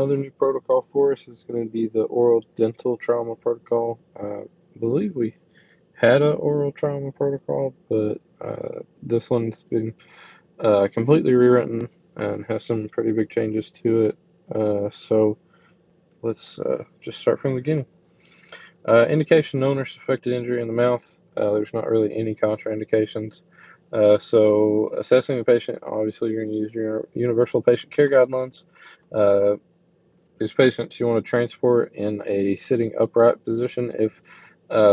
Another new protocol for us is going to be the oral dental trauma protocol. I believe we had a oral trauma protocol, but this one's been completely rewritten and has some pretty big changes to it. So let's just start from the beginning. Indication: known or suspected injury in the mouth. There's not really any contraindications. So assessing the patient, obviously you're going to use your universal patient care guidelines. These patients you want to transport in a sitting upright position if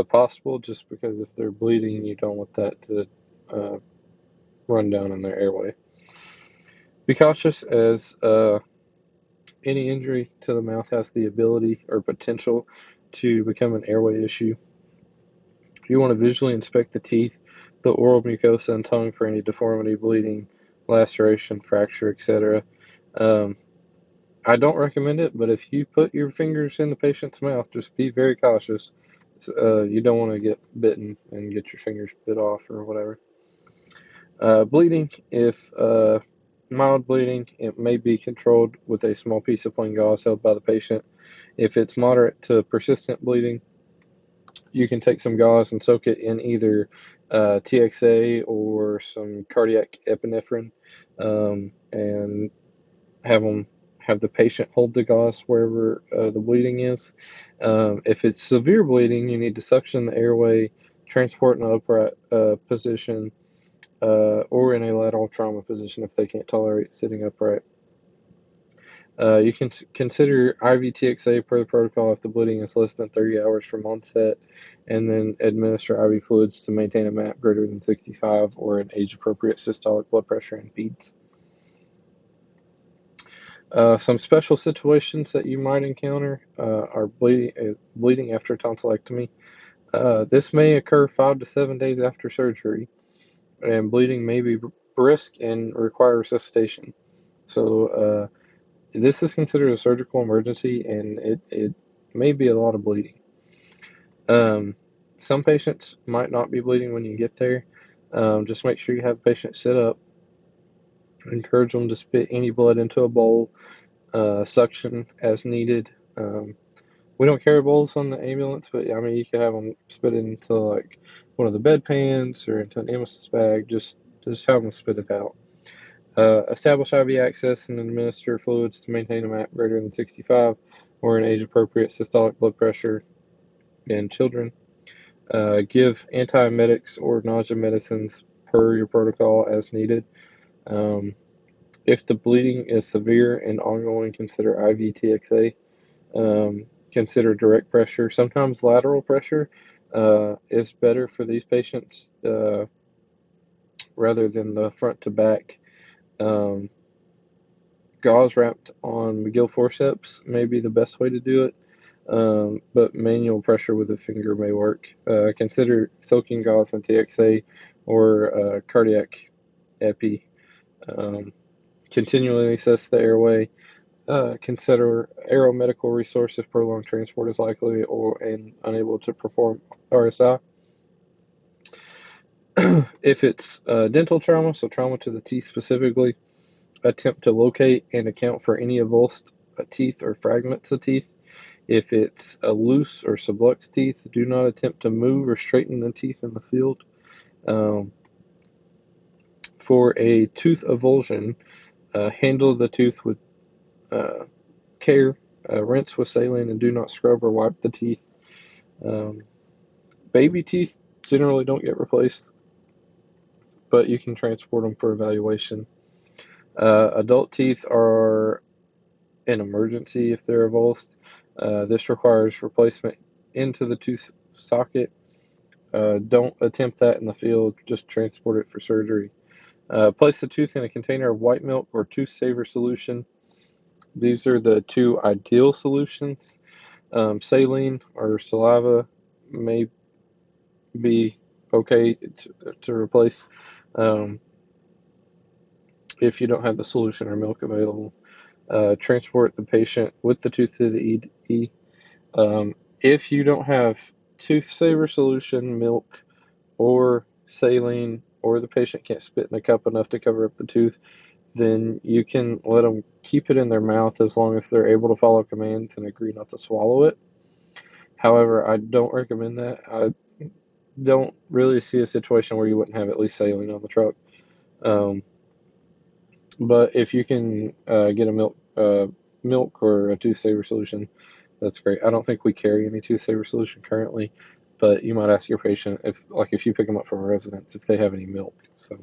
possible, just because if they're bleeding, you don't want that to uh, run down in their airway. Be cautious, as any injury to the mouth has the ability or potential to become an airway issue. You want to visually inspect the teeth, the oral mucosa, and tongue for any deformity, bleeding, laceration, fracture, etc. I don't recommend it, but if you put your fingers in the patient's mouth, just be very cautious. You don't want to get bitten and get your fingers bit off or whatever. Bleeding: if mild bleeding, it may be controlled with a small piece of plain gauze held by the patient. If it's moderate to persistent bleeding, you can take some gauze and soak it in either TXA or some cardiac epinephrine, and have the patient hold the gauze wherever the bleeding is. If it's severe bleeding, you need to suction the airway, transport in an upright position, or in a lateral trauma position if they can't tolerate sitting upright. You can consider IV TXA per the protocol if the bleeding is less than 30 hours from onset, and then administer IV fluids to maintain a MAP greater than 65 or an age-appropriate systolic blood pressure in peds. Some special situations that you might encounter are bleeding after tonsillectomy. This may occur 5 to 7 days after surgery, and bleeding may be brisk and require resuscitation. So this is considered a surgical emergency, and it may be a lot of bleeding. Some patients might not be bleeding when you get there. Just make sure you have the patient sit up. Encourage them to spit any blood into a bowl. Suction as needed. We don't carry bowls on the ambulance, but I mean, you can have them spit it into like one of the bedpans or into an emesis bag. Just have them spit it out. Establish IV access and administer fluids to maintain a MAP greater than 65 or an age-appropriate systolic blood pressure in children. Give antiemetics or nausea medicines per your protocol as needed. If the bleeding is severe and ongoing, consider IV TXA. Consider direct pressure. Sometimes lateral pressure is better for these patients rather than the front to back. Gauze wrapped on McGill forceps may be the best way to do it, but manual pressure with a finger may work. Consider soaking gauze in TXA or cardiac epi. Continually assess the airway. Consider aeromedical resource if prolonged transport is likely and unable to perform RSI. If it's dental trauma, so trauma to the teeth specifically, attempt to locate and account for any avulsed teeth or fragments of teeth. If it's a loose or subluxed teeth, do not attempt to move or straighten the teeth in the field. For a tooth avulsion, handle the tooth with care, rinse with saline, and do not scrub or wipe the teeth. Baby teeth generally don't get replaced, but you can transport them for evaluation. Adult teeth are an emergency if they're avulsed. This requires replacement into the tooth socket. Don't attempt that in the field, just transport it for surgery. Place the tooth in a container of white milk or tooth saver solution. These are the two ideal solutions. Saline or saliva may be okay to replace if you don't have the solution or milk available. Transport the patient with the tooth to the ED. If you don't have tooth saver solution, milk, or saline, or the patient can't spit in a cup enough to cover up the tooth, then you can let them keep it in their mouth as long as they're able to follow commands and agree not to swallow it. However, I don't recommend that. I don't really see a situation where you wouldn't have at least saline on the truck. Um, but if you can get a milk or a tooth saver solution, that's great. I don't think we carry any tooth saver solution currently, but you might ask your patient if you pick them up from a residence if they have any milk. So.